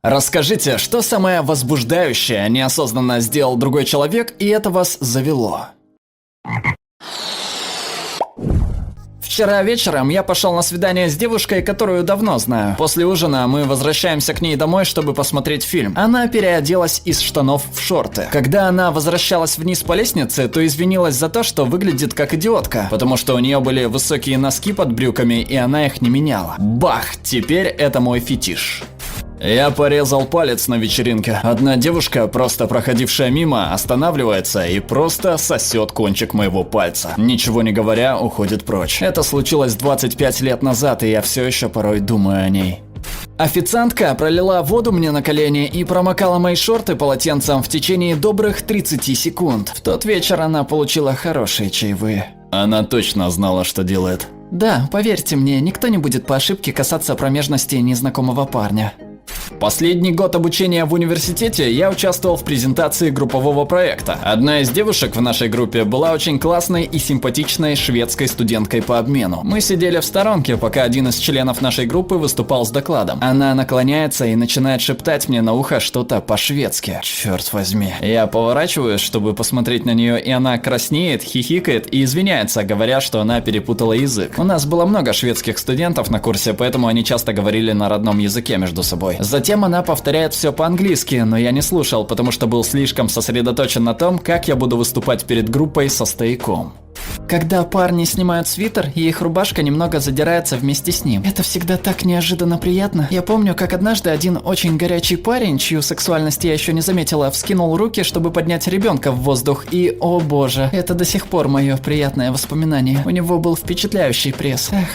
Расскажите, что самое возбуждающее неосознанно сделал другой человек, и это вас завело? Вчера вечером я пошел на свидание с девушкой, которую давно знаю. После ужина мы возвращаемся к ней домой, чтобы посмотреть фильм. Она переоделась из штанов в шорты. Когда она возвращалась вниз по лестнице, то извинилась за то, что выглядит как идиотка, потому что у нее были высокие носки под брюками, и она их не меняла. Бах! Теперь это мой фетиш. Я порезал палец на вечеринке. Одна девушка, просто проходившая мимо, останавливается и просто сосет кончик моего пальца. Ничего не говоря, уходит прочь. Это случилось 25 лет назад, и я все еще порой думаю о ней. Официантка пролила воду мне на колени и промокала мои шорты полотенцем в течение добрых 30 секунд. В тот вечер она получила хорошие чаевые. Она точно знала, что делает. Да, поверьте мне, никто не будет по ошибке касаться промежности незнакомого парня. Последний год обучения в университете я участвовал в презентации группового проекта. Одна из девушек в нашей группе была очень классной и симпатичной шведской студенткой по обмену. Мы сидели в сторонке, пока один из членов нашей группы выступал с докладом. Она наклоняется и начинает шептать мне на ухо что-то по-шведски. Черт возьми. Я поворачиваюсь, чтобы посмотреть на нее, и она краснеет, хихикает и извиняется, говоря, что она перепутала язык. У нас было много шведских студентов на курсе, поэтому они часто говорили на родном языке между собой. Затем она повторяет все по-английски, но я не слушал, потому что был слишком сосредоточен на том, как я буду выступать перед группой со стояком. Когда парни снимают свитер, и их рубашка немного задирается вместе с ним. Это всегда так неожиданно приятно. Я помню, как однажды один очень горячий парень, чью сексуальность я еще не заметила, вскинул руки, чтобы поднять ребенка в воздух, и, о боже, это до сих пор мое приятное воспоминание. У него был впечатляющий пресс. Эх.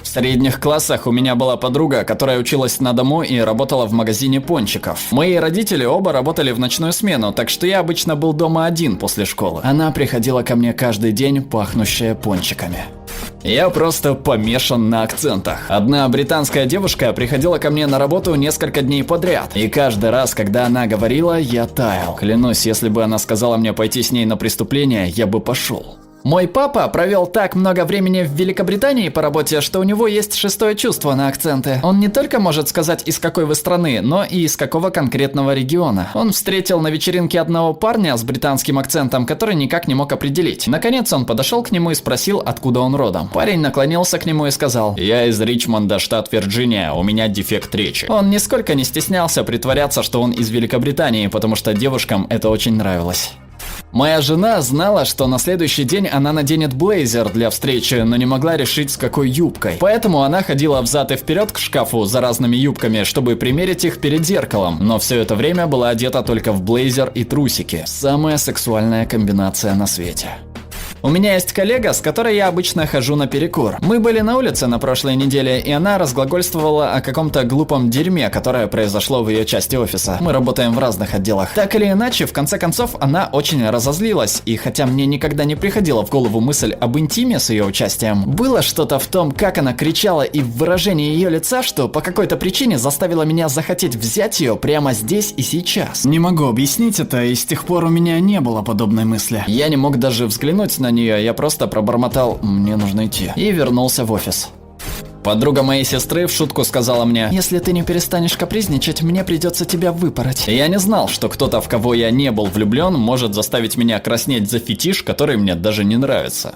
В средних классах у меня была подруга, которая училась на дому и работала в магазине пончиков. Мои родители оба работали в ночную смену, так что я обычно был дома один после школы. Она приходила ко мне каждый день, пахнущая пончиками. Я просто помешан на акцентах. Одна британская девушка приходила ко мне на работу несколько дней подряд, и каждый раз, когда она говорила, я таял. Клянусь, если бы она сказала мне пойти с ней на преступление, я бы пошел. Мой папа провел так много времени в Великобритании по работе, что у него есть шестое чувство на акценты. Он не только может сказать, из какой вы страны, но и из какого конкретного региона. Он встретил на вечеринке одного парня с британским акцентом, который никак не мог определить. Наконец он подошел к нему и спросил, откуда он родом. Парень наклонился к нему и сказал: «Я из Ричмонда, штат Вирджиния, у меня дефект речи». Он нисколько не стеснялся притворяться, что он из Великобритании, потому что девушкам это очень нравилось. Моя жена знала, что на следующий день она наденет блейзер для встречи, но не могла решить, с какой юбкой. Поэтому она ходила взад и вперед к шкафу за разными юбками, чтобы примерить их перед зеркалом, но все это время была одета только в блейзер и трусики. Самая сексуальная комбинация на свете. У меня есть коллега, с которой я обычно хожу на перекур. Мы были на улице на прошлой неделе, и она разглагольствовала о каком-то глупом дерьме, которое произошло в ее части офиса. Мы работаем в разных отделах. Так или иначе, в конце концов, она очень разозлилась, и хотя мне никогда не приходила в голову мысль об интиме с ее участием, было что-то в том, как она кричала, и в выражении ее лица, что по какой-то причине заставило меня захотеть взять ее прямо здесь и сейчас. Не могу объяснить это, и с тех пор у меня не было подобной мысли. Я не мог даже взглянуть на нее, я просто пробормотал: «Мне нужно идти», и вернулся в офис. Подруга моей сестры в шутку сказала мне: «Если ты не перестанешь капризничать, мне придется тебя выпороть». Я не знал, что кто-то, в кого я не был влюблен, может заставить меня краснеть за фетиш, который мне даже не нравится.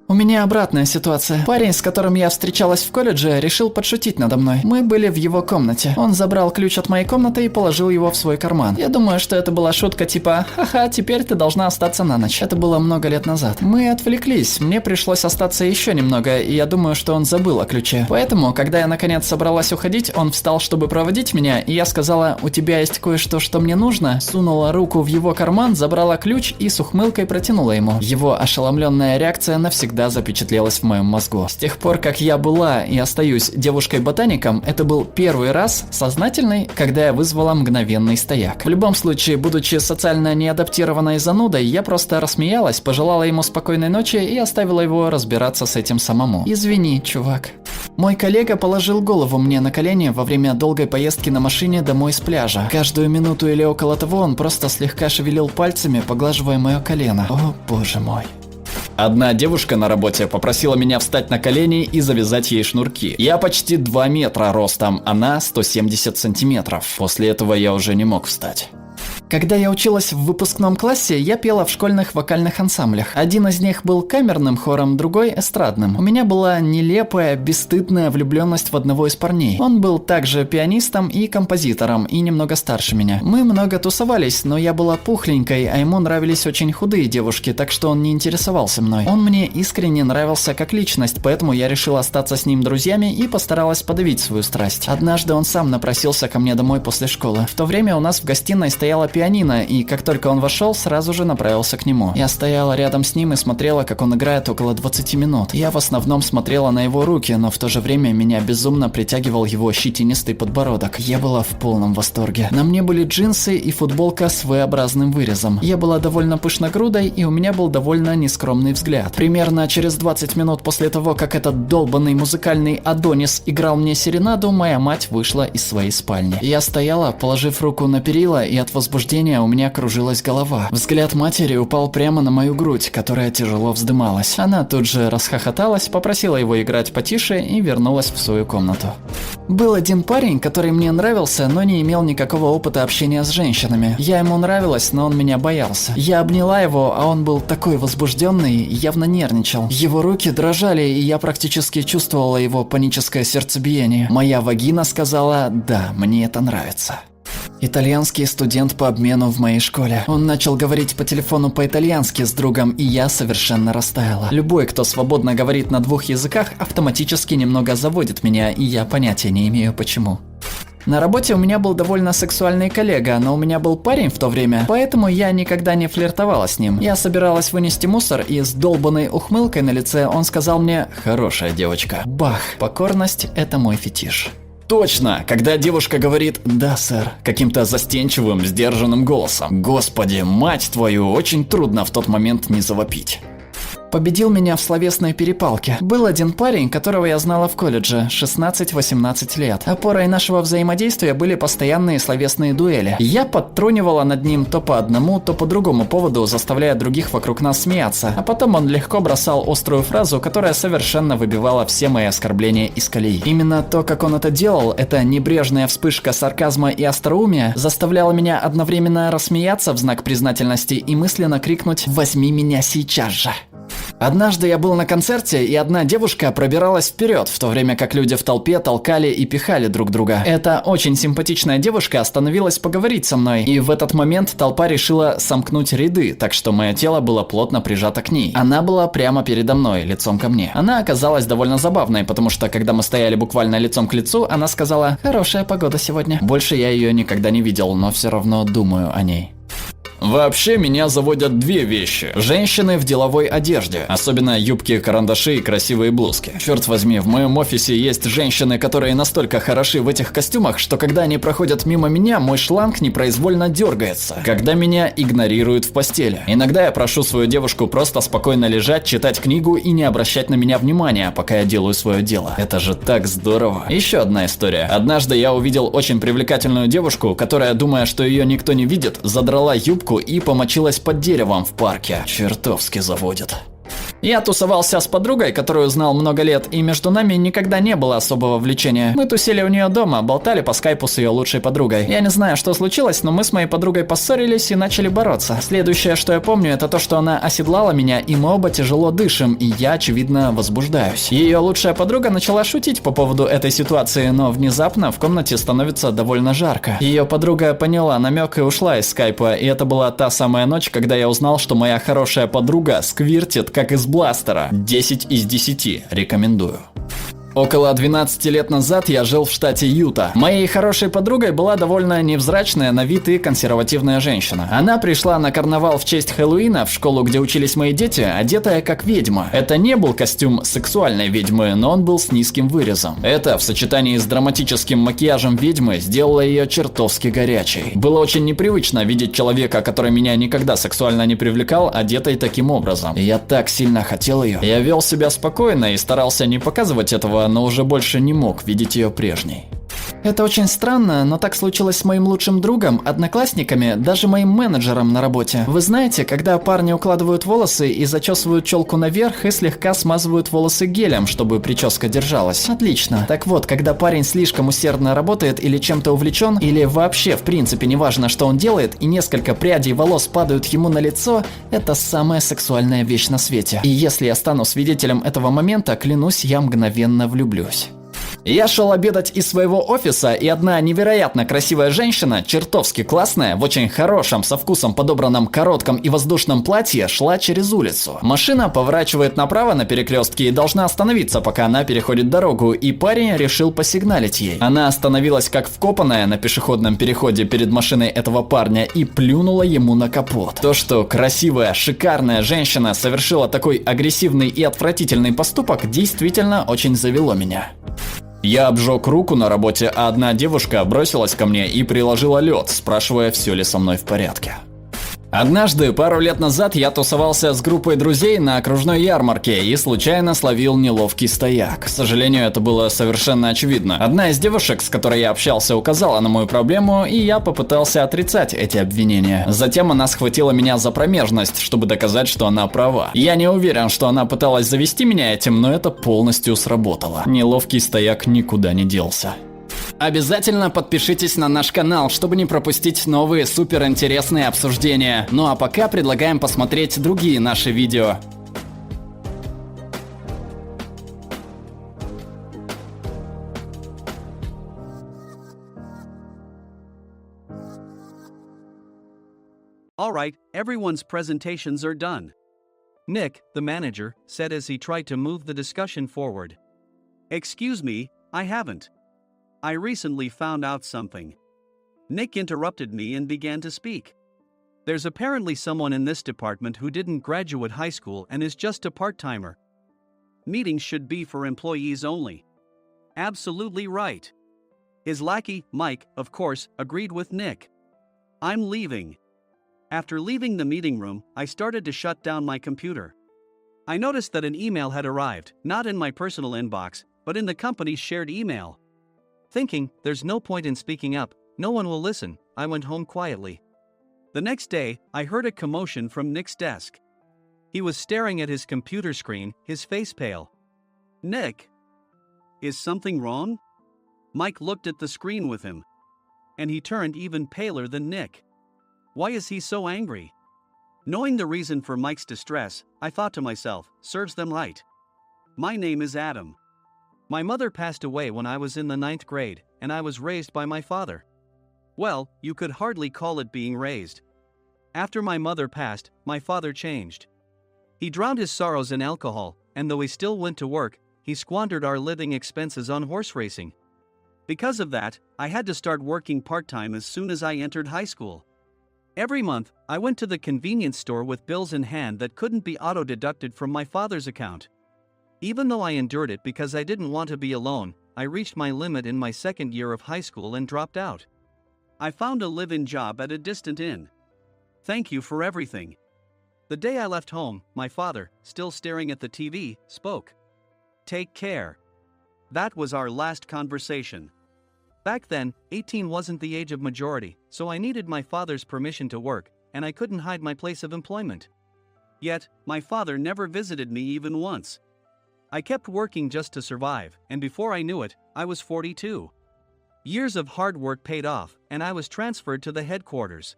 У меня обратная ситуация. Парень, с которым я встречалась в колледже, решил подшутить надо мной. Мы были в его комнате. Он забрал ключ от моей комнаты и положил его в свой карман. Я думаю, что это была шутка типа: «Ха-ха, теперь ты должна остаться на ночь». Это было много лет назад. Мы отвлеклись, мне пришлось остаться еще немного, и я думаю, что он забыл о ключе. Поэтому, когда я наконец собралась уходить, он встал, чтобы проводить меня, и я сказала: «У тебя есть кое-что, что мне нужно?» Сунула руку в его карман, забрала ключ и с ухмылкой протянула ему. Его ошеломленная реакция навсегда запечатлелась в моем мозгу. С тех пор, как я была и остаюсь девушкой-ботаником, это был первый раз сознательный, когда я вызвала мгновенный стояк. В любом случае, будучи социально неадаптированной занудой, я просто рассмеялась, пожелала ему спокойной ночи и оставила его разбираться с этим самому. Извини, чувак. Мой коллега положил голову мне на колени во время долгой поездки на машине домой с пляжа. Каждую минуту или около того он просто слегка шевелил пальцами, поглаживая мое колено. О, боже мой. Одна девушка на работе попросила меня встать на колени и завязать ей шнурки. Я почти 2 метра ростом, она 170 сантиметров. После этого я уже не мог встать. Когда я училась в выпускном классе, я пела в школьных вокальных ансамблях. Один из них был камерным хором, другой эстрадным. У меня была нелепая, бесстыдная влюбленность в одного из парней. Он был также пианистом и композитором, и немного старше меня. Мы много тусовались, но я была пухленькой, а ему нравились очень худые девушки, так что он не интересовался мной. Он мне искренне нравился как личность, поэтому я решила остаться с ним друзьями и постаралась подавить свою страсть. Однажды он сам напросился ко мне домой после школы. В то время у нас в гостиной стояла пианино, и как только он вошел, сразу же направился к нему. Я стояла рядом с ним и смотрела, как он играет около 20 минут. Я в основном смотрела на его руки, но в то же время меня безумно притягивал его щетинистый подбородок. Я была в полном восторге. На мне были джинсы и футболка с V-образным вырезом. Я была довольно пышногрудой, и у меня был довольно нескромный взгляд. Примерно через 20 минут после того, как этот долбанный музыкальный Адонис играл мне серенаду, моя мать вышла из своей спальни. Я стояла, положив руку на перила, и от возбуждения у меня кружилась голова. Взгляд матери упал прямо на мою грудь, которая тяжело вздымалась. Она тут же расхохоталась, попросила его играть потише и вернулась в свою комнату. Был один парень, который мне нравился, но не имел никакого опыта общения с женщинами. Я ему нравилась, но он меня боялся. Я обняла его, а он был такой возбужденный, явно нервничал. Его руки дрожали, и я практически чувствовала его паническое сердцебиение. Моя вагина сказала: «Да, мне это нравится». Итальянский студент по обмену в моей школе. Он начал говорить по телефону по-итальянски с другом, и я совершенно растаяла. Любой, кто свободно говорит на 2 языках, автоматически немного заводит меня, и я понятия не имею почему. На работе у меня был довольно сексуальный коллега, но у меня был парень в то время, поэтому я никогда не флиртовала с ним. Я собиралась вынести мусор, и с долбанной ухмылкой на лице он сказал мне: «Хорошая девочка». Бах, покорность – это мой фетиш. Точно, когда девушка говорит «да, сэр», каким-то застенчивым, сдержанным голосом. Господи, мать твою, очень трудно в тот момент не завопить. Победил меня в словесной перепалке. Был один парень, которого я знала в колледже, 16-18 лет. Опорой нашего взаимодействия были постоянные словесные дуэли. Я подтрунивала над ним то по одному, то по другому поводу, заставляя других вокруг нас смеяться. А потом он легко бросал острую фразу, которая совершенно выбивала все мои оскорбления из колеи. Именно то, как он это делал, эта небрежная вспышка сарказма и остроумия, заставляла меня одновременно рассмеяться в знак признательности и мысленно крикнуть: «Возьми меня сейчас же!». Однажды я был на концерте, и одна девушка пробиралась вперед, в то время как люди в толпе толкали и пихали друг друга. Эта очень симпатичная девушка остановилась поговорить со мной, и в этот момент толпа решила сомкнуть ряды, так что мое тело было плотно прижато к ней. Она была прямо передо мной, лицом ко мне. Она оказалась довольно забавной, потому что когда мы стояли буквально лицом к лицу, она сказала: «Хорошая погода сегодня». Больше я ее никогда не видел, но все равно думаю о ней. Вообще меня заводят 2 вещи. Женщины в деловой одежде, особенно юбки, карандаши и красивые блузки. Черт возьми, в моем офисе есть женщины, которые настолько хороши в этих костюмах, что когда они проходят мимо меня, мой шланг непроизвольно дергается. Когда меня игнорируют в постели. Иногда я прошу свою девушку просто спокойно лежать, читать книгу и не обращать на меня внимания, пока я делаю свое дело. Это же так здорово. Еще одна история. Однажды я увидел очень привлекательную девушку, которая, думая, что ее никто не видит, задрала юбку и помочилась под деревом в парке. Чертовски заводит. Я тусовался с подругой, которую знал много лет, и между нами никогда не было особого влечения. Мы тусили у нее дома, болтали по скайпу с ее лучшей подругой. Я не знаю, что случилось, но мы с моей подругой поссорились и начали бороться. Следующее, что я помню, это то, что она оседлала меня, и мы оба тяжело дышим, и я, очевидно, возбуждаюсь. Ее лучшая подруга начала шутить по поводу этой ситуации, но внезапно в комнате становится довольно жарко. Ее подруга поняла намек и ушла из скайпа, и это была та самая ночь, когда я узнал, что моя хорошая подруга сквиртит, как из бластера. 10 из 10. Рекомендую. Около 12 лет назад я жил в штате Юта. Моей хорошей подругой была довольно невзрачная на вид и консервативная женщина. Она пришла на карнавал в честь Хэллоуина в школу, где учились мои дети, одетая как ведьма. Это не был костюм сексуальной ведьмы, но он был с низким вырезом. Это в сочетании с драматическим макияжем ведьмы сделало ее чертовски горячей. Было очень непривычно видеть человека, который меня никогда сексуально не привлекал, одетой таким образом. И я так сильно хотел ее. Я вел себя спокойно и старался не показывать этого, но уже больше не мог видеть ее прежней. Это очень странно, но так случилось с моим лучшим другом, одноклассниками, даже моим менеджером на работе. Вы знаете, когда парни укладывают волосы и зачесывают челку наверх и слегка смазывают волосы гелем, чтобы прическа держалась. Отлично. Так вот, когда парень слишком усердно работает или чем-то увлечен, или вообще в принципе неважно, что он делает, и несколько прядей волос падают ему на лицо, это самая сексуальная вещь на свете. И если я стану свидетелем этого момента, клянусь, я мгновенно влюблюсь. Я шел обедать из своего офиса, и одна невероятно красивая женщина, чертовски классная, в очень хорошем, со вкусом подобранном коротком и воздушном платье, шла через улицу. Машина поворачивает направо на перекрестке и должна остановиться, пока она переходит дорогу, и парень решил посигналить ей. Она остановилась как вкопанная на пешеходном переходе перед машиной этого парня и плюнула ему на капот. То, что красивая, шикарная женщина совершила такой агрессивный и отвратительный поступок, действительно очень завело меня. Я обжег руку на работе, а одна девушка бросилась ко мне и приложила лед, спрашивая, все ли со мной в порядке. Однажды, пару лет назад, я тусовался с группой друзей на окружной ярмарке и случайно словил неловкий стояк. К сожалению, это было совершенно очевидно. Одна из девушек, с которой я общался, указала на мою проблему, и я попытался отрицать эти обвинения. Затем она схватила меня за промежность, чтобы доказать, что она права. Я не уверен, что она пыталась завести меня этим, но это полностью сработало. Неловкий стояк никуда не делся. Обязательно подпишитесь на наш канал, чтобы не пропустить новые суперинтересные обсуждения. Ну а пока предлагаем посмотреть другие наши видео. All right, everyone's presentations are done. Nick, the manager, said as he tried to move the discussion forward. Excuse me, I haven't. I recently found out something. Nick interrupted me and began to speak. There's apparently someone in this department who didn't graduate high school and is just a part-timer. Meetings should be for employees only. Absolutely right. His lackey, Mike, of course, agreed with Nick. I'm leaving. After leaving the meeting room, I started to shut down my computer. I noticed that an email had arrived, not in my personal inbox, but in the company's shared email. Thinking, there's no point in speaking up, no one will listen, I went home quietly. The next day, I heard a commotion from Nick's desk. He was staring at his computer screen, his face pale. Nick? Is something wrong? Mike looked at the screen with him. And he turned even paler than Nick. Why is he so angry? Knowing the reason for Mike's distress, I thought to myself, serves them right. My name is Adam. My mother passed away when I was in the 9th grade, and I was raised by my father. Well, you could hardly call it being raised. After my mother passed, my father changed. He drowned his sorrows in alcohol, and though he still went to work, he squandered our living expenses on horse racing. Because of that, I had to start working part-time as soon as I entered high school. Every month, I went to the convenience store with bills in hand that couldn't be auto-deducted from my father's account. Even though I endured it because I didn't want to be alone, I reached my limit in my second year of high school and dropped out. I found a live-in job at a distant inn. Thank you for everything. The day I left home, my father, still staring at the TV, spoke. Take care. That was our last conversation. Back then, 18 wasn't the age of majority, so I needed my father's permission to work, and I couldn't hide my place of employment. Yet, my father never visited me even once. I kept working just to survive, and before I knew it, I was 42. Years of hard work paid off, and I was transferred to the headquarters.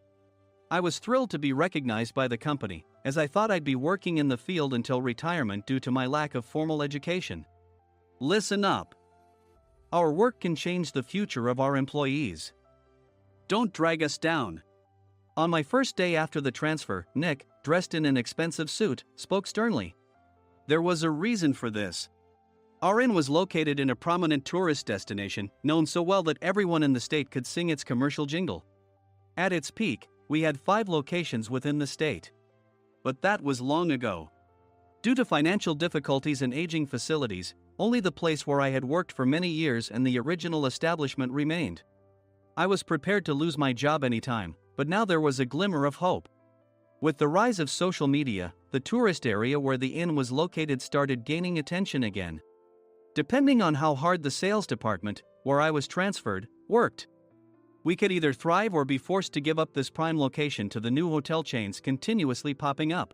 I was thrilled to be recognized by the company, as I thought I'd be working in the field until retirement due to my lack of formal education. Listen up. Our work can change the future of our employees. Don't drag us down. On my first day after the transfer, Nick, dressed in an expensive suit, spoke sternly. There was a reason for this. Our inn was located in a prominent tourist destination, known so well that everyone in the state could sing its commercial jingle. At its peak, we had 5 locations within the state. But that was long ago. Due to financial difficulties and aging facilities, only the place where I had worked for many years and the original establishment remained. I was prepared to lose my job anytime, but now there was a glimmer of hope. With the rise of social media, the tourist area where the inn was located started gaining attention again. Depending on how hard the sales department, where I was transferred, worked. We could either thrive or be forced to give up this prime location to the new hotel chains continuously popping up.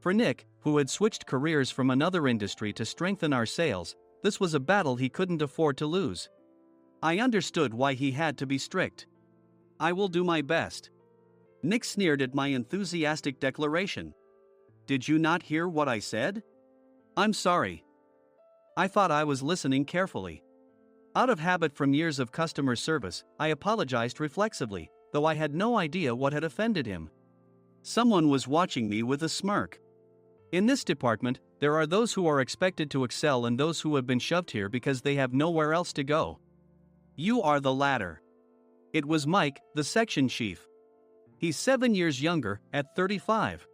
For Nick, who had switched careers from another industry to strengthen our sales, this was a battle he couldn't afford to lose. I understood why he had to be strict. I will do my best. Nick sneered at my enthusiastic declaration. Did you not hear what I said? I'm sorry. I thought I was listening carefully. Out of habit from years of customer service, I apologized reflexively, though I had no idea what had offended him. Someone was watching me with a smirk. In this department, there are those who are expected to excel and those who have been shoved here because they have nowhere else to go. You are the latter. It was Mike, the section chief. He's 7 years younger, at 35.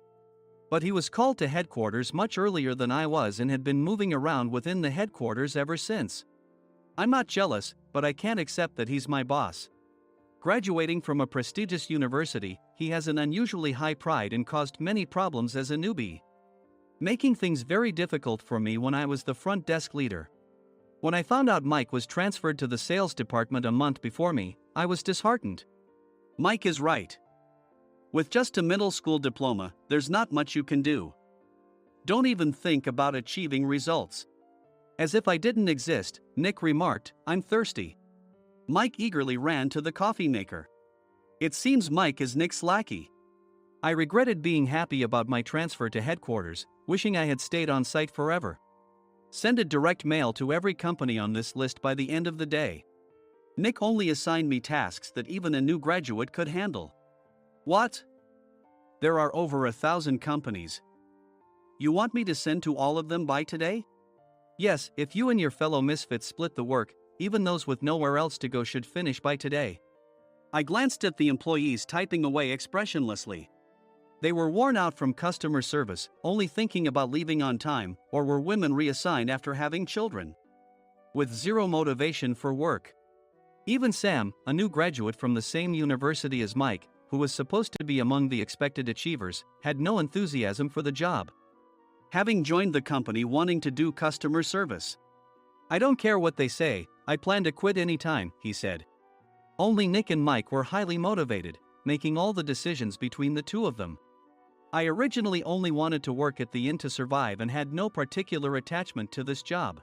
But he was called to headquarters much earlier than I was and had been moving around within the headquarters ever since. I'm not jealous, but I can't accept that he's my boss. Graduating from a prestigious university, he has an unusually high pride and caused many problems as a newbie, making things very difficult for me when I was the front desk leader. When I found out Mike was transferred to the sales department a month before me, I was disheartened. Mike is right. With just a middle school diploma, there's not much you can do. Don't even think about achieving results. As if I didn't exist, Nick remarked, I'm thirsty. Mike eagerly ran to the coffee maker. It seems Mike is Nick's lackey. I regretted being happy about my transfer to headquarters, wishing I had stayed on site forever. Send a direct mail to every company on this list by the end of the day. Nick only assigned me tasks that even a new graduate could handle. What? There are over 1,000 companies. You want me to send to all of them by today? Yes, if you and your fellow misfits split the work, even those with nowhere else to go should finish by today. I glanced at the employees typing away expressionlessly. They were worn out from customer service, only thinking about leaving on time, or were women reassigned after having children, with zero motivation for work. Even Sam, a new graduate from the same university as Mike, who was supposed to be among the expected achievers, had no enthusiasm for the job, having joined the company wanting to do customer service. I don't care what they say, I plan to quit anytime, he said. Only Nick and Mike were highly motivated, making all the decisions between the two of them. I originally only wanted to work at the inn to survive and had no particular attachment to this job.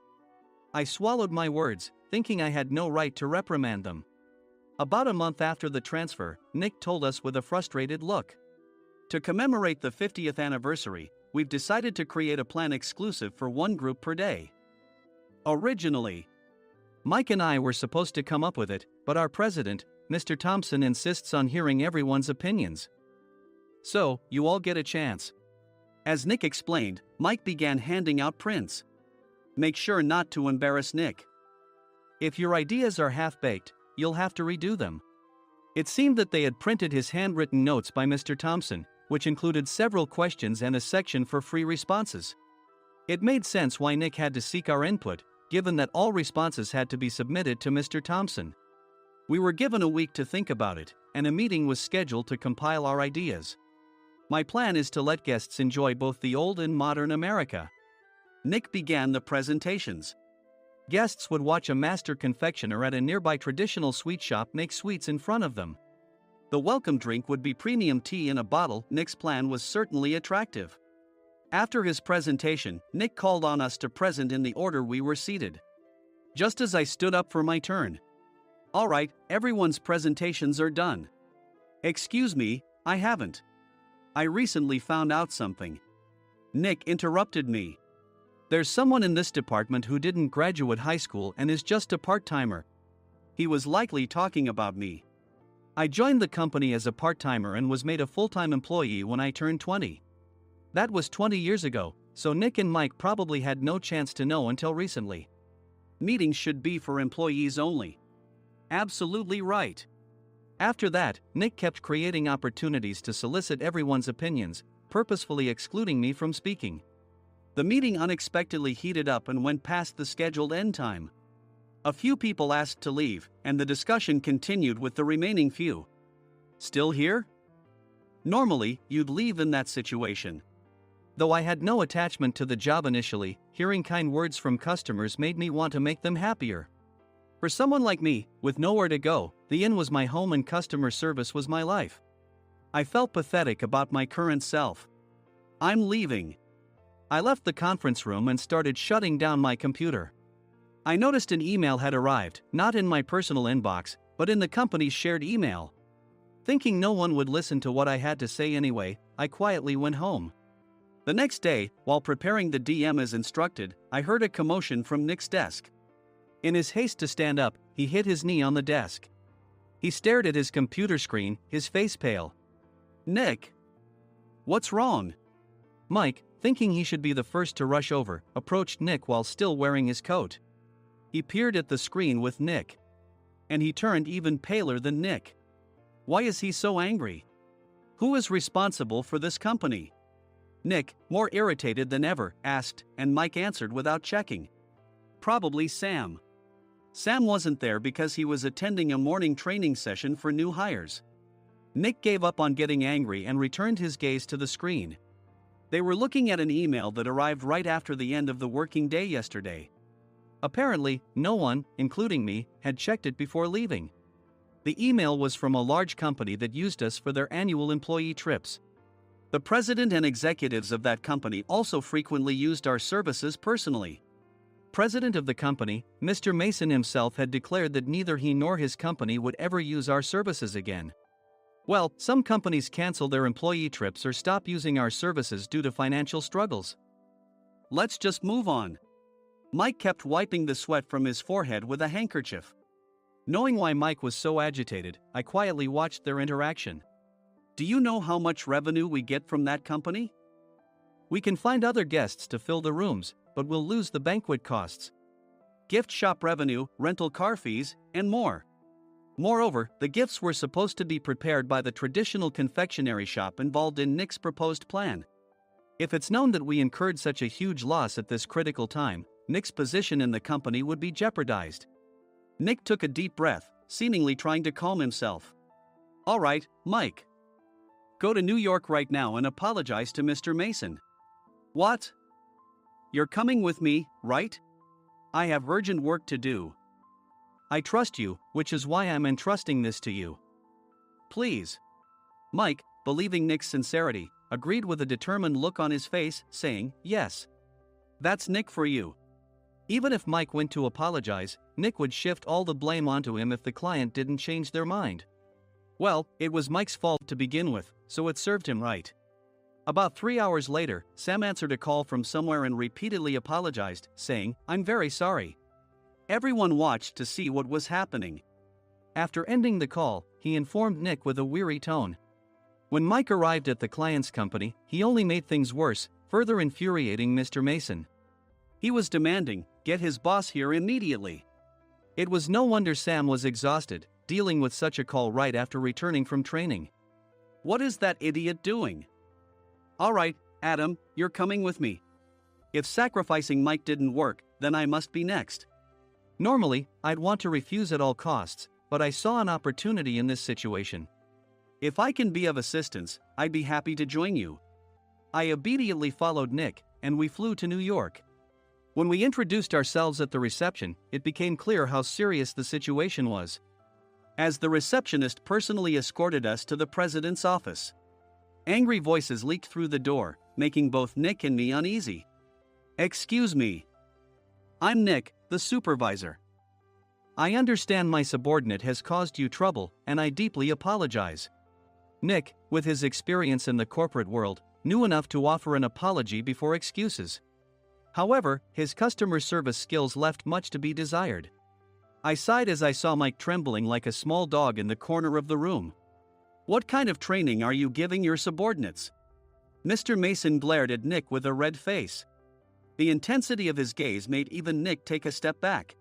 I swallowed my words, thinking I had no right to reprimand them. About a month after the transfer, Nick told us with a frustrated look. To commemorate the 50th anniversary, we've decided to create a plan exclusive for one group per day. Originally, Mike and I were supposed to come up with it, but our president, Mr. Thompson, insists on hearing everyone's opinions. So, you all get a chance. As Nick explained, Mike began handing out prints. Make sure not to embarrass Nick. If your ideas are half-baked, you'll have to redo them. It seemed that they had printed his handwritten notes by Mr. Thompson, which included several questions and a section for free responses. It made sense why Nick had to seek our input, given that all responses had to be submitted to Mr. Thompson. We were given a week to think about it, and a meeting was scheduled to compile our ideas. My plan is to let guests enjoy both the old and modern America. Nick began the presentations. Guests would watch a master confectioner at a nearby traditional sweet shop make sweets in front of them. The welcome drink would be premium tea in a bottle. Nick's plan was certainly attractive. After his presentation, Nick called on us to present in the order we were seated. Just as I stood up for my turn. All right, everyone's presentations are done. Excuse me, I haven't. I recently found out something. Nick interrupted me. There's someone in this department who didn't graduate high school and is just a part-timer. He was likely talking about me. I joined the company as a part-timer and was made a full-time employee when I turned 20. That was 20 years ago, so Nick and Mike probably had no chance to know until recently. Meetings should be for employees only. Absolutely right. After that, Nick kept creating opportunities to solicit everyone's opinions, purposefully excluding me from speaking. The meeting unexpectedly heated up and went past the scheduled end time. A few people asked to leave, and the discussion continued with the remaining few. Still here? Normally, you'd leave in that situation. Though I had no attachment to the job initially, hearing kind words from customers made me want to make them happier. For someone like me, with nowhere to go, the inn was my home and customer service was my life. I felt pathetic about my current self. I'm leaving. I left the conference room and started shutting down my computer. I noticed an email had arrived, not in my personal inbox, but in the company's shared email. Thinking no one would listen to what I had to say anyway, I quietly went home. The next day, while preparing the DM as instructed, I heard a commotion from Nick's desk. In his haste to stand up, he hit his knee on the desk. He stared at his computer screen, his face pale. "Nick? What's wrong?" Mike, thinking he should be the first to rush over, approached Nick while still wearing his coat. He peered at the screen with Nick. And he turned even paler than Nick. Why is he so angry? Who is responsible for this company? Nick, more irritated than ever, asked, and Mike answered without checking. Probably Sam. Sam wasn't there because he was attending a morning training session for new hires. Nick gave up on getting angry and returned his gaze to the screen. They were looking at an email that arrived right after the end of the working day yesterday. Apparently, no one, including me, had checked it before leaving. The email was from a large company that used us for their annual employee trips. The president and executives of that company also frequently used our services personally. President of the company, Mr. Mason himself, had declared that neither he nor his company would ever use our services again. Well, some companies cancel their employee trips or stop using our services due to financial struggles. Let's just move on. Mike kept wiping the sweat from his forehead with a handkerchief. Knowing why Mike was so agitated, I quietly watched their interaction. Do you know how much revenue we get from that company? We can find other guests to fill the rooms, but we'll lose the banquet costs, gift shop revenue, rental car fees, and more. Moreover, the gifts were supposed to be prepared by the traditional confectionery shop involved in Nick's proposed plan. If it's known that we incurred such a huge loss at this critical time, Nick's position in the company would be jeopardized. Nick took a deep breath, seemingly trying to calm himself. All right, Mike. Go to New York right now and apologize to Mr. Mason. What? You're coming with me, right? I have urgent work to do. I trust you, which is why I'm entrusting this to you. Please. Mike, believing Nick's sincerity, agreed with a determined look on his face, saying, yes. That's Nick for you. Even if Mike went to apologize, Nick would shift all the blame onto him if the client didn't change their mind. Well, it was Mike's fault to begin with, so it served him right. About 3 hours later, Sam answered a call from somewhere and repeatedly apologized, saying, I'm very sorry. Everyone watched to see what was happening. After ending the call, he informed Nick with a weary tone. When Mike arrived at the client's company, he only made things worse, further infuriating Mr. Mason. He was demanding, get his boss here immediately. It was no wonder Sam was exhausted, dealing with such a call right after returning from training. What is that idiot doing? All right, Adam, you're coming with me. If sacrificing Mike didn't work, then I must be next. Normally, I'd want to refuse at all costs, but I saw an opportunity in this situation. If I can be of assistance, I'd be happy to join you. I immediately followed Nick, and we flew to New York. When we introduced ourselves at the reception, it became clear how serious the situation was. As the receptionist personally escorted us to the president's office. Angry voices leaked through the door, making both Nick and me uneasy. Excuse me. I'm Nick, the supervisor. I understand my subordinate has caused you trouble, and I deeply apologize. Nick, with his experience in the corporate world, knew enough to offer an apology before excuses. However, his customer service skills left much to be desired. I sighed as I saw Mike trembling like a small dog in the corner of the room. What kind of training are you giving your subordinates? Mr. Mason glared at Nick with a red face. The intensity of his gaze made even Nick take a step back.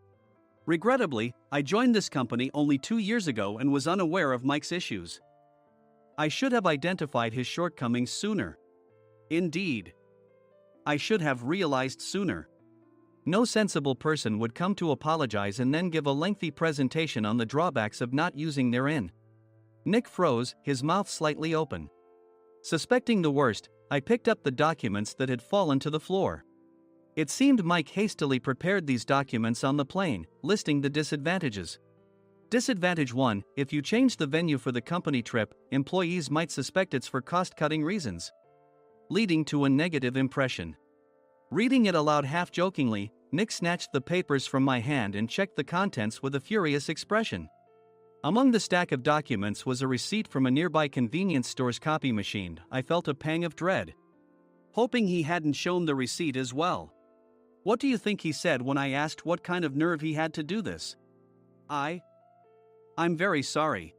Regrettably, I joined this company only 2 years ago and was unaware of Mike's issues. I should have identified his shortcomings sooner. Indeed. I should have realized sooner. No sensible person would come to apologize and then give a lengthy presentation on the drawbacks of not using their inn. Nick froze, his mouth slightly open. Suspecting the worst, I picked up the documents that had fallen to the floor. It seemed Mike hastily prepared these documents on the plane, listing the disadvantages. Disadvantage 1: if you change the venue for the company trip, employees might suspect it's for cost-cutting reasons, leading to a negative impression. Reading it aloud half-jokingly, Nick snatched the papers from my hand and checked the contents with a furious expression. Among the stack of documents was a receipt from a nearby convenience store's copy machine. I felt a pang of dread, hoping he hadn't shown the receipt as well. What do you think he said when I asked what kind of nerve he had to do this? I'm very sorry.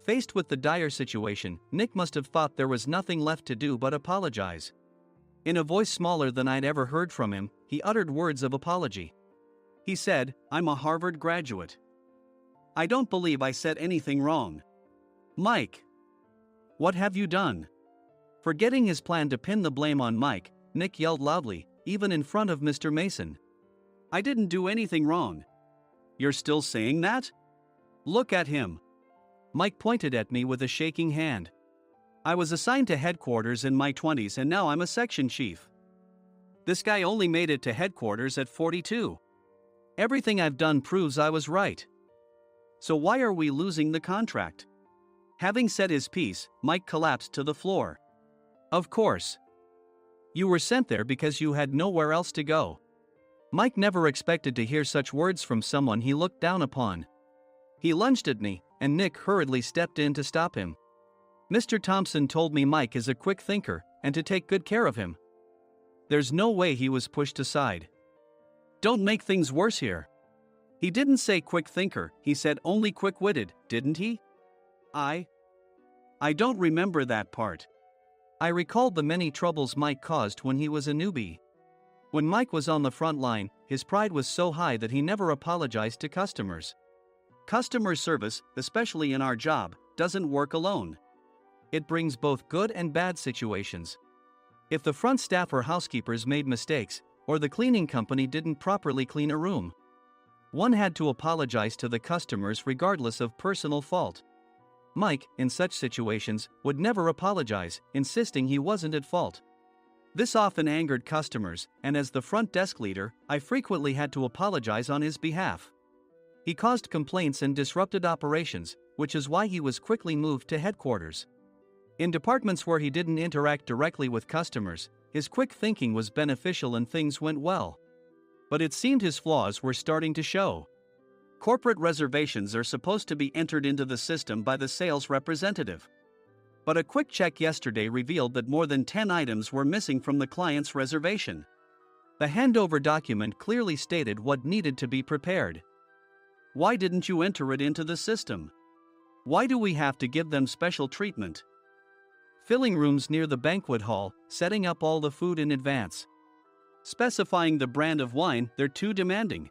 Faced with the dire situation, Nick must have thought there was nothing left to do but apologize. In a voice smaller than I'd ever heard from him, he uttered words of apology. He said, "I'm a Harvard graduate. I don't believe I said anything wrong." Mike, what have you done? Forgetting his plan to pin the blame on Mike, Nick yelled loudly, even in front of Mr. Mason. "I didn't do anything wrong." "You're still saying that? Look at him." Mike pointed at me with a shaking hand. "I was assigned to headquarters in my 20s and now I'm a section chief. This guy only made it to headquarters at 42. Everything I've done proves I was right. So why are we losing the contract?" Having said his piece, Mike collapsed to the floor. "Of course. You were sent there because you had nowhere else to go." Mike never expected to hear such words from someone he looked down upon. He lunged at me, and Nick hurriedly stepped in to stop him. "Mr. Thompson told me Mike is a quick thinker, and to take good care of him." There's no way he was pushed aside. "Don't make things worse here." "He didn't say quick thinker, he said only quick-witted, didn't he?" I don't remember that part." I recalled the many troubles Mike caused when he was a newbie. When Mike was on the front line, his pride was so high that he never apologized to customers. Customer service, especially in our job, doesn't work alone. It brings both good and bad situations. If the front staff or housekeepers made mistakes, or the cleaning company didn't properly clean a room, one had to apologize to the customers regardless of personal fault. Mike, in such situations, would never apologize, insisting he wasn't at fault. This often angered customers, and as the front desk leader, I frequently had to apologize on his behalf. He caused complaints and disrupted operations, which is why he was quickly moved to headquarters. In departments where he didn't interact directly with customers, his quick thinking was beneficial and things went well. But it seemed his flaws were starting to show. Corporate reservations are supposed to be entered into the system by the sales representative. But a quick check yesterday revealed that more than 10 items were missing from the client's reservation. The handover document clearly stated what needed to be prepared. Why didn't you enter it into the system? Why do we have to give them special treatment? Filling rooms near the banquet hall, setting up all the food in advance. Specifying the brand of wine, they're too demanding.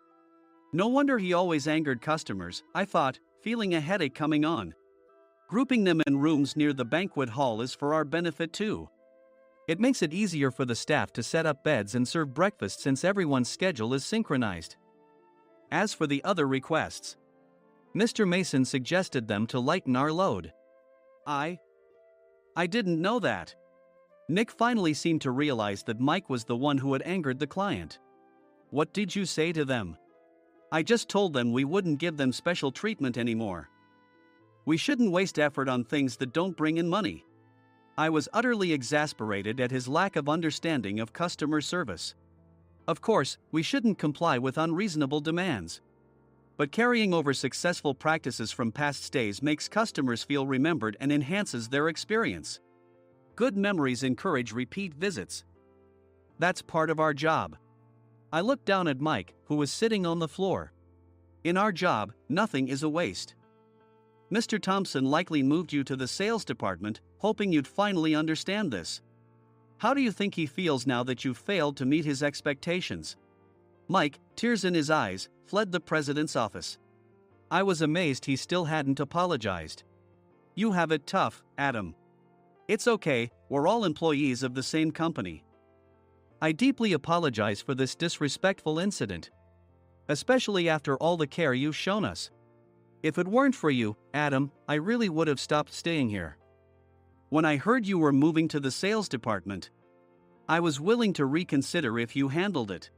No wonder he always angered customers, I thought, feeling a headache coming on. Grouping them in rooms near the banquet hall is for our benefit too. It makes it easier for the staff to set up beds and serve breakfast since everyone's schedule is synchronized. As for the other requests, Mr. Mason suggested them to lighten our load. I didn't know that. Nick finally seemed to realize that Mike was the one who had angered the client. What did you say to them? I just told them we wouldn't give them special treatment anymore. We shouldn't waste effort on things that don't bring in money. I was utterly exasperated at his lack of understanding of customer service. Of course, we shouldn't comply with unreasonable demands. But carrying over successful practices from past stays makes customers feel remembered and enhances their experience. Good memories encourage repeat visits. That's part of our job. I looked down at Mike, who was sitting on the floor. In our job, nothing is a waste. Mr. Thompson likely moved you to the sales department, hoping you'd finally understand this. How do you think he feels now that you've failed to meet his expectations? Mike, tears in his eyes, fled the president's office. I was amazed he still hadn't apologized. You have it tough, Adam. It's okay, we're all employees of the same company. I deeply apologize for this disrespectful incident. Especially after all the care you've shown us. If it weren't for you, Adam, I really would have stopped staying here. When I heard you were moving to the sales department, I was willing to reconsider if you handled it.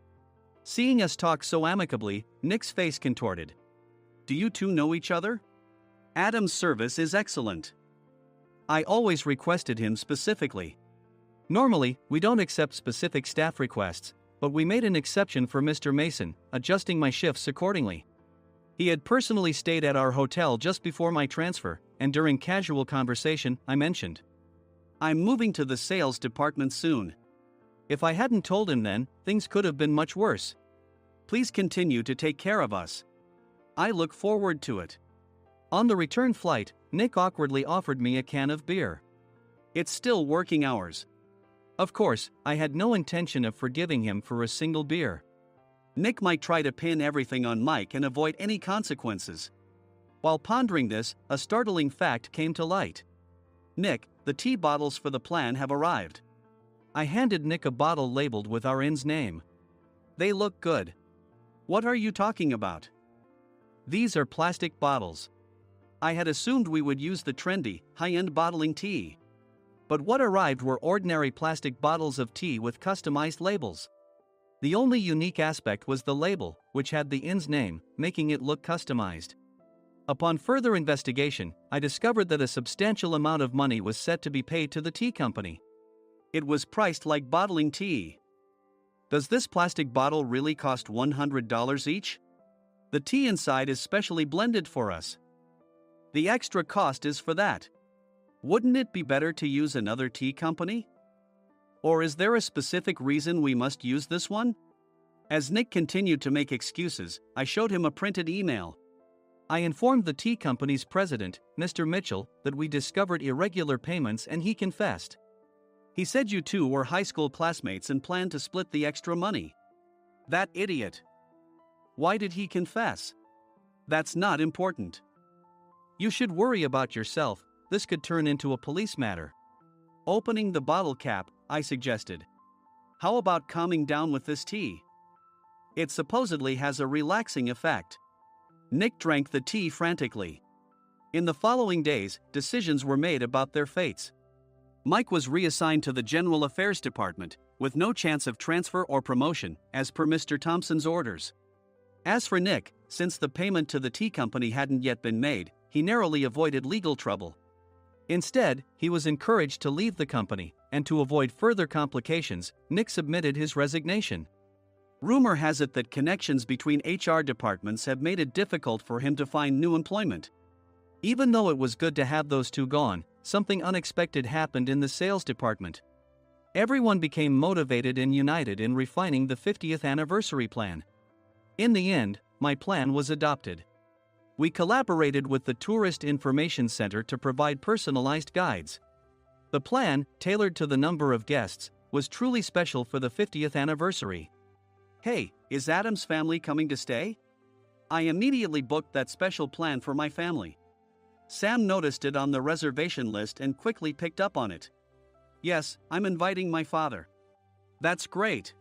Seeing us talk so amicably, Nick's face contorted. Do you two know each other? Adam's service is excellent. I always requested him specifically. Normally, we don't accept specific staff requests, but we made an exception for Mr. Mason, adjusting my shifts accordingly. He had personally stayed at our hotel just before my transfer, and during casual conversation, I mentioned, I'm moving to the sales department soon. If I hadn't told him then, things could have been much worse. Please continue to take care of us. I look forward to it. On the return flight, Nick awkwardly offered me a can of beer. It's still working hours. Of course, I had no intention of forgiving him for a single beer. Nick might try to pin everything on Mike and avoid any consequences. While pondering this, a startling fact came to light. Nick, the tea bottles for the plan have arrived. I handed Nick a bottle labeled with our inn's name. They look good. What are you talking about? These are plastic bottles. I had assumed we would use the trendy, high-end bottling tea. But what arrived were ordinary plastic bottles of tea with customized labels. The only unique aspect was the label, which had the inn's name, making it look customized. Upon further investigation, I discovered that a substantial amount of money was set to be paid to the tea company. It was priced like bottling tea. Does this plastic bottle really cost $100 each? The tea inside is specially blended for us. The extra cost is for that. Wouldn't it be better to use another tea company? Or is there a specific reason we must use this one? As Nick continued to make excuses, I showed him a printed email. I informed the tea company's president, Mr. Mitchell, that we discovered irregular payments and he confessed. He said you two were high school classmates and planned to split the extra money. That idiot. Why did he confess? That's not important. You should worry about yourself, this could turn into a police matter. Opening the bottle cap, I suggested. How about calming down with this tea? It supposedly has a relaxing effect. Nick drank the tea frantically. In the following days, decisions were made about their fates. Mike was reassigned to the General Affairs Department, with no chance of transfer or promotion, as per Mr. Thompson's orders. As for Nick, since the payment to the tea company hadn't yet been made, he narrowly avoided legal trouble. Instead, he was encouraged to leave the company, and to avoid further complications, Nick submitted his resignation. Rumor has it that connections between HR departments have made it difficult for him to find new employment. Even though it was good to have those two gone, something unexpected happened in the sales department. Everyone became motivated and united in refining the 50th anniversary plan. In the end, my plan was adopted. We collaborated with the Tourist Information Center to provide personalized guides. The plan, tailored to the number of guests, was truly special for the 50th anniversary. Hey, is Adam's family coming to stay? I immediately booked that special plan for my family. Sam noticed it on the reservation list and quickly picked up on it. Yes, I'm inviting my father. That's great.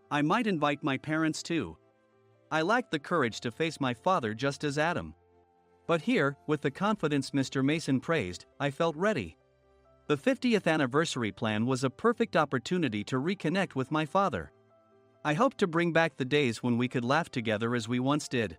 I might invite my parents too. I lacked the courage to face my father just as Adam. But here, with the confidence Mr. Mason praised, I felt ready. The 50th anniversary plan was a perfect opportunity to reconnect with my father. I hoped to bring back the days when we could laugh together as we once did.